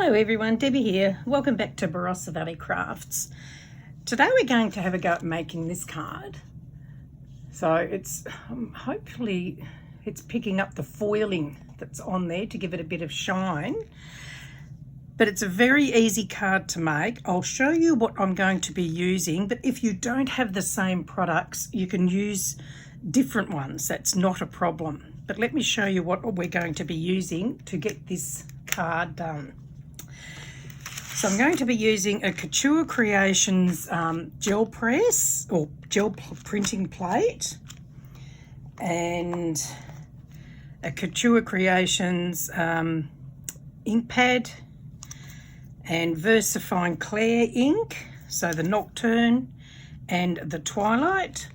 Hello everyone, Debbie here. Welcome back to Barossa Valley Crafts. Today we're going to have a go at making this card. So it's hopefully it's picking up the foiling that's on there to give it a bit of shine. But it's a very easy card to make. I'll show you what I'm going to be using, but if you don't have the same products, you can use different ones. That's not a problem. But let me show you what we're going to be using to get this card done. So I'm going to be using a Couture Creations gel press or gel printing plate and a Couture Creations ink pad and VersaFine Clear ink, so the Nocturne and the Twilight.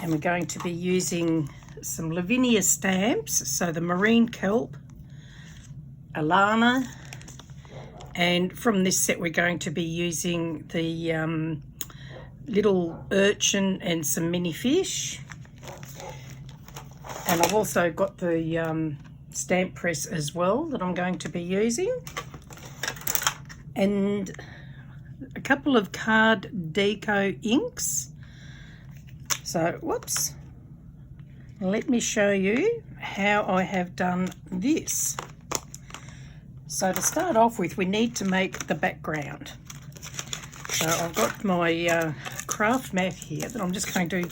And we're going to be using some Lavinia stamps, so the Marine Kelp, Alana, and from this set we're going to be using the little urchin and some mini fish. And I've also got the stamp press as well that I'm going to be using, and a couple of card deco inks. So whoops, let me show you how I have done this. So to start off with, we need to make the background. So I've got my craft mat here that I'm just going to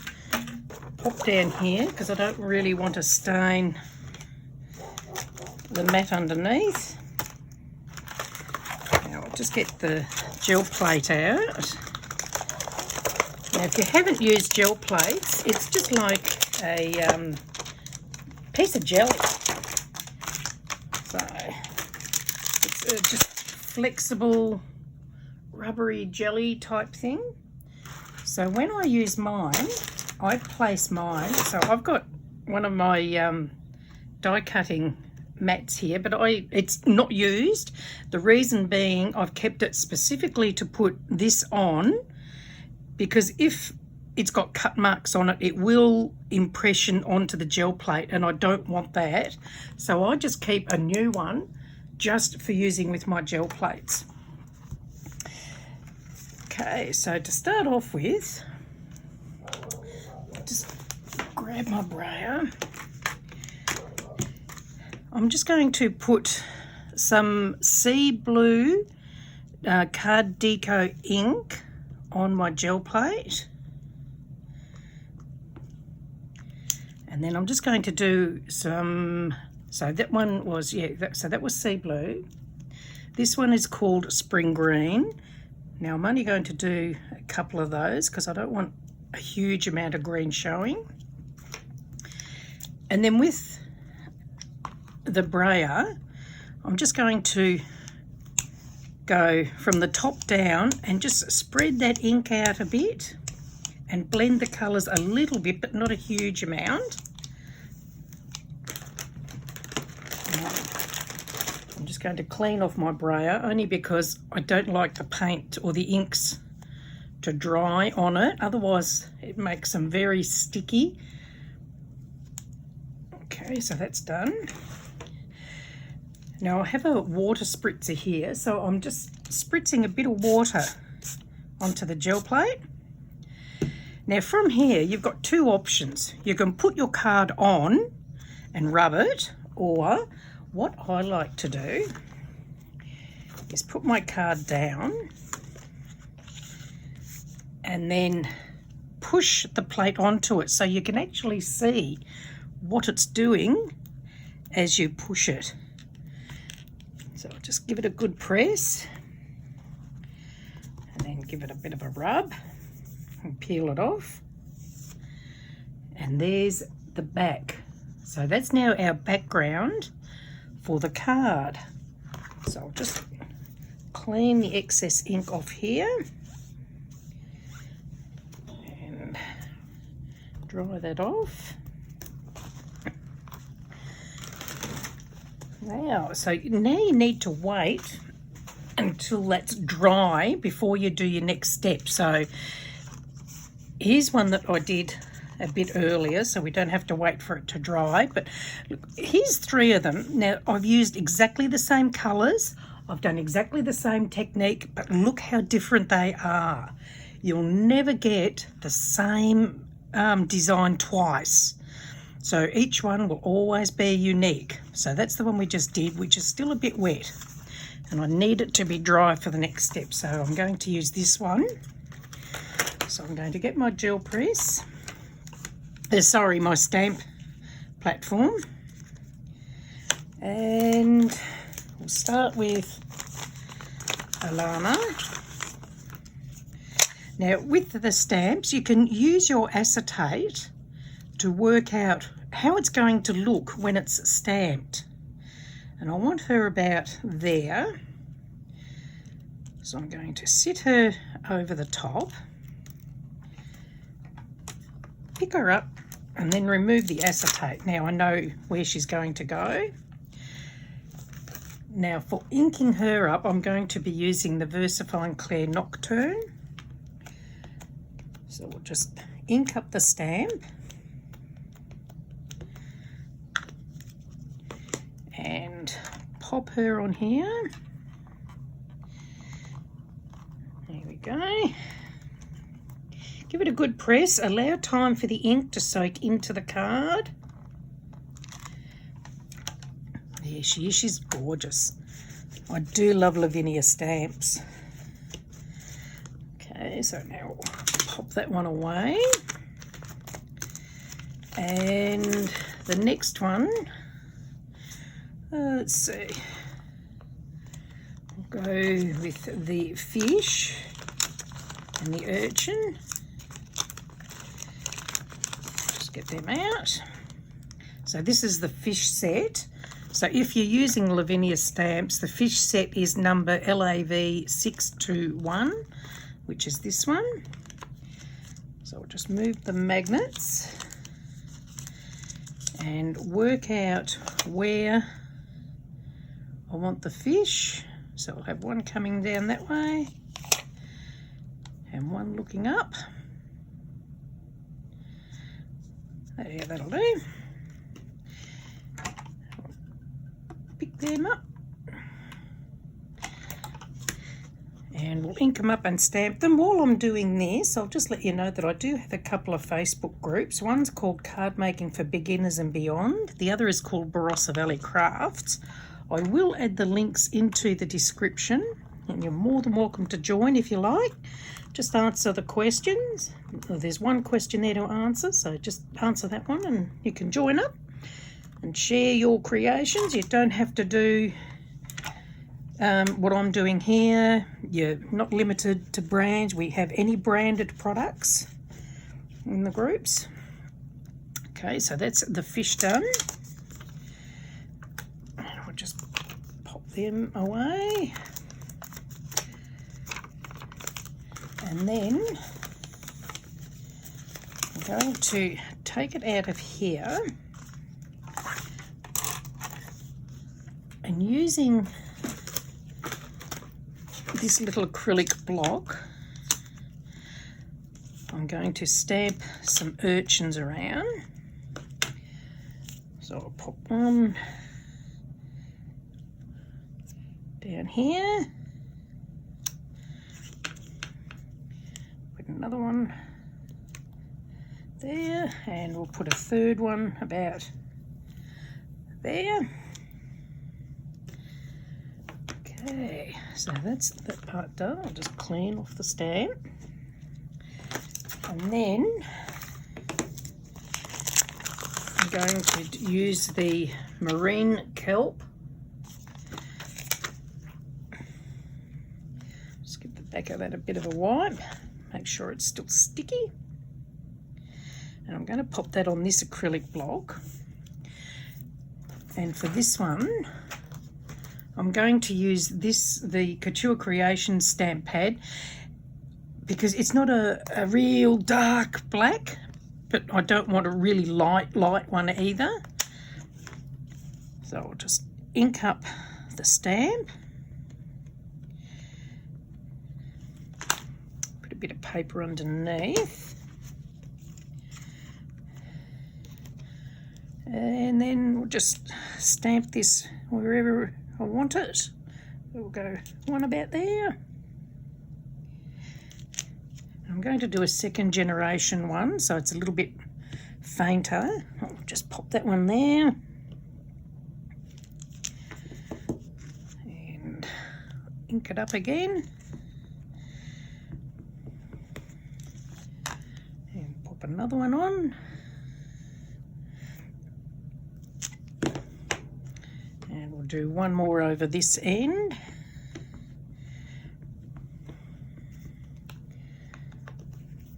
pop down here because I don't really want to stain the mat underneath. Now I'll just get the gel plate out. Now if you haven't used gel plates, it's just like a piece of jelly. So it's just flexible, rubbery jelly type thing. So when I use mine, I place mine. So I've got one of my die cutting mats here, but it's not used. The reason being I've kept it specifically to put this on, because if it's got cut marks on it, it will impression onto the gel plate, and I don't want that. So I just keep a new one just for using with my gel plates. Okay, so to start off with, just grab my brayer. I'm just going to put some sea blue card deco ink on my gel plate, and then I'm just going to do some, so that one was, so that was sea blue. This one is called spring green. Now I'm only going to do a couple of those because I don't want a huge amount of green showing. And then with the brayer, I'm just going to go from the top down and just spread that ink out a bit and blend the colours a little bit, but not a huge amount. I'm just going to clean off my brayer, only because I don't like the paint or the inks to dry on it, otherwise it makes them very sticky. Okay, so that's done. Now I have a water spritzer here, so I'm just spritzing a bit of water onto the gel plate. Now from here you've got two options. You can put your card on and rub it, or what I like to do is put my card down and then push the plate onto it so you can actually see what it's doing as you push it. So I'll just give it a good press and then give it a bit of a rub and peel it off. And there's the back. So that's now our background for the card. So I'll just clean the excess ink off here and dry that off. Now, so now you need to wait until that's dry before you do your next step. So here's one that I did a bit earlier so we don't have to wait for it to dry. But look, here's 3 of them. Now, I've used exactly the same colours. I've done exactly the same technique, but look how different they are. You'll never get the same design twice. So each one will always be unique. So that's the one we just did, which is still a bit wet. And I need it to be dry for the next step. So I'm going to use this one. So I'm going to get my gel press. Sorry, my stamp platform. And we'll start with Alana. Now, with the stamps, you can use your acetate to work out how it's going to look when it's stamped. And I want her about there. So I'm going to sit her over the top, pick her up, and then remove the acetate. Now I know where she's going to go. Now for inking her up, I'm going to be using the VersaFine Clair Nocturne. So we'll just ink up the stamp. And pop her on here. There we go. Give it a good press. Allow time for the ink to soak into the card. There she is. She's gorgeous. I do love Lavinia stamps. Okay, so now we'll pop that one away. And the next one, let's see. We'll go with the fish and the urchin. Just get them out. So this is the fish set. So if you're using Lavinia stamps, the fish set is number LAV621, which is this one. So we'll just move the magnets and work out where I want the fish. So I'll have one coming down that way and one looking up. There, that'll do. Pick them up and we'll ink them up and stamp them. While I'm doing this, I'll just let you know that I do have a couple of Facebook groups. One's called Cardmaking for Beginners and Beyond. The other is called Barossa Valley Crafts. I will add the links into the description and you're more than welcome to join if you like. Just answer the questions. There's one question there to answer, so just answer that one and you can join up and share your creations. You don't have to do what I'm doing here. You're not limited to brands. We have any branded products in the groups. Okay, so that's the fish done. I'll just pop them away. And then I'm going to take it out of here and using this little acrylic block, I'm going to stamp some urchins around. So I'll pop one down here, put another one there, and we'll put a third one about there. Okay, so that's that part done. I'll just clean off the stamp. And then I'm going to use the marine kelp. Just give the back of that a bit of a wipe. Make sure it's still sticky. And I'm going to pop that on this acrylic block. And for this one, I'm going to use the Couture Creations stamp pad, because it's not a real dark black, but I don't want a really light one either. So I'll just ink up the stamp, put a bit of paper underneath, And then we'll just stamp this wherever I want it. We'll go one about there. I'm going to do a second generation one, so it's a little bit fainter. I'll just pop that one there. And ink it up again. And pop another one on. And we'll do one more over this end.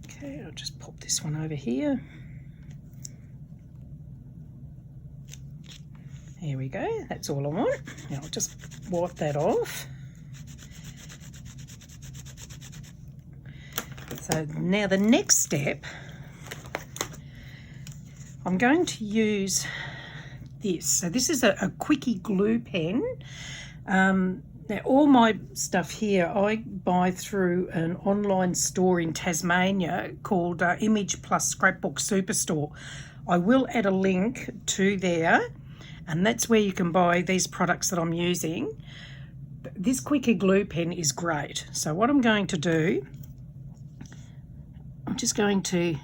Okay, I'll just pop this one over here. There we go, that's all I want. Now I'll just wipe that off. So now the next step, I'm going to use this. So this is a quickie glue pen. Now all my stuff here I buy through an online store in Tasmania called Image Plus Scrapbook Superstore. I will add a link to there, and that's where you can buy these products that I'm using. This quickie glue pen is great. So what I'm going to do, I'm just going to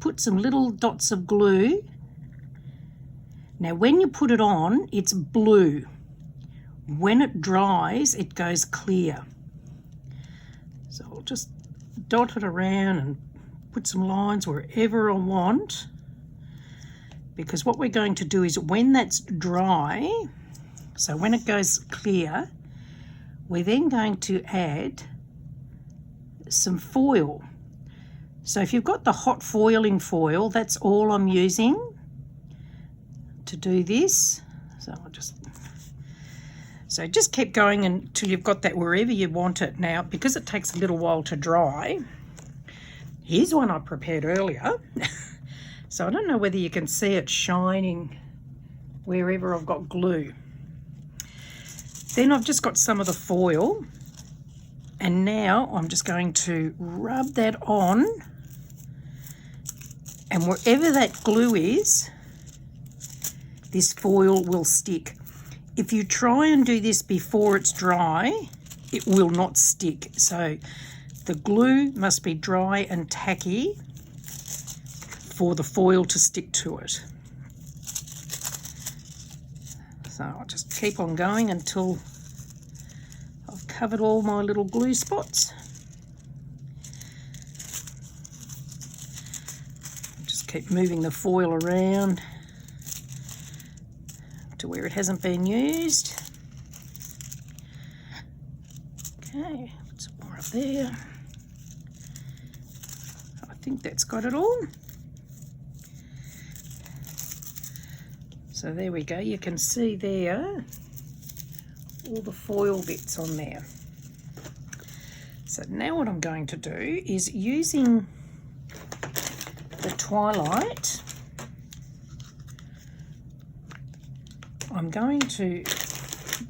put some little dots of glue. Now when you put it on, it's blue. When it dries, it goes clear. So I'll just dot it around and put some lines wherever I want, because what we're going to do is when that's dry, so when it goes clear, we're then going to add some foil. So if you've got the hot foiling foil, that's all I'm using to do this. So just keep going until you've got that wherever you want it. Now, because it takes a little while to dry, here's one I prepared earlier. So I don't know whether you can see it shining wherever I've got glue. Then I've just got some of the foil, and now I'm just going to rub that on, and wherever that glue is, this foil will stick. If you try and do this before it's dry, it will not stick. So the glue must be dry and tacky for the foil to stick to it. So I'll just keep on going until I've covered all my little glue spots. Just keep moving the foil around to where it hasn't been used. Okay, put some more up there. I think that's got it all. So there we go, you can see there all the foil bits on there. So now what I'm going to do is, using the Twilight, I'm going to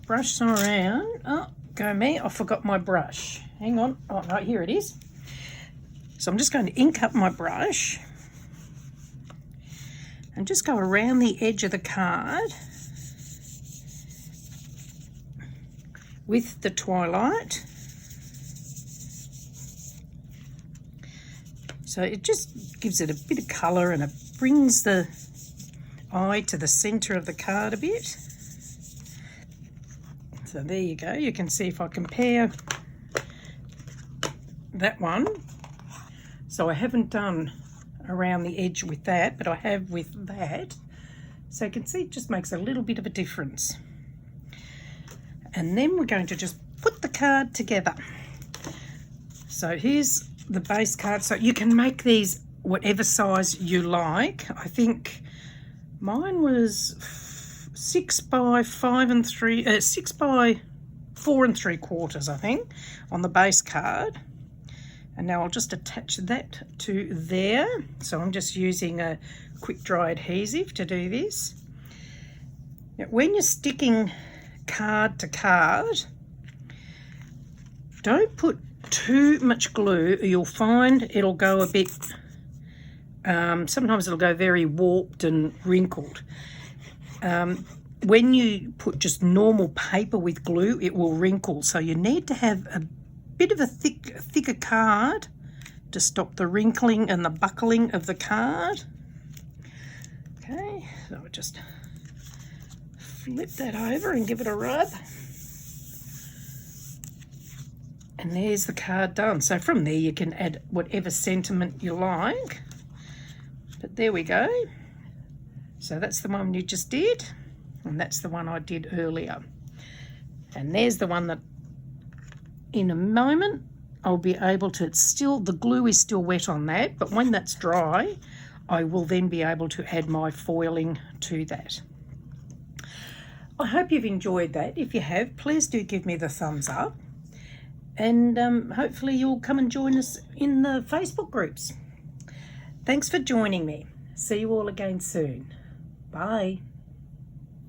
brush some around. Oh, go me, I forgot my brush. Hang on, oh no, here it is. So I'm just going to ink up my brush and just go around the edge of the card with the Twilight. So it just gives it a bit of colour, and it brings the eye to the centre of the card a bit. So there you go. You can see if I compare that one. So I haven't done around the edge with that, but I have with that. So you can see it just makes a little bit of a difference. And then we're going to just put the card together. So here's the base card. So you can make these whatever size you like. I think mine was 6 by 4 3/4, I think, on the base card. And now I'll just attach that to there. So I'm just using a quick dry adhesive to do this. Now, when you're sticking card to card, don't put too much glue, or you'll find it'll go a bit sometimes it'll go very warped and wrinkled. When you put just normal paper with glue, it will wrinkle. So you need to have a bit of a thicker card to stop the wrinkling and the buckling of the card. Okay, so I'll just flip that over and give it a rub. And there's the card done. So from there you can add whatever sentiment you like. But there we go. So that's the one you just did. And that's the one I did earlier. And there's the one that in a moment I'll be able to, the glue is still wet on that, but when that's dry, I will then be able to add my foiling to that. I hope you've enjoyed that. If you have, please do give me the thumbs up. And hopefully you'll come and join us in the Facebook groups. Thanks for joining me. See you all again soon. Bye.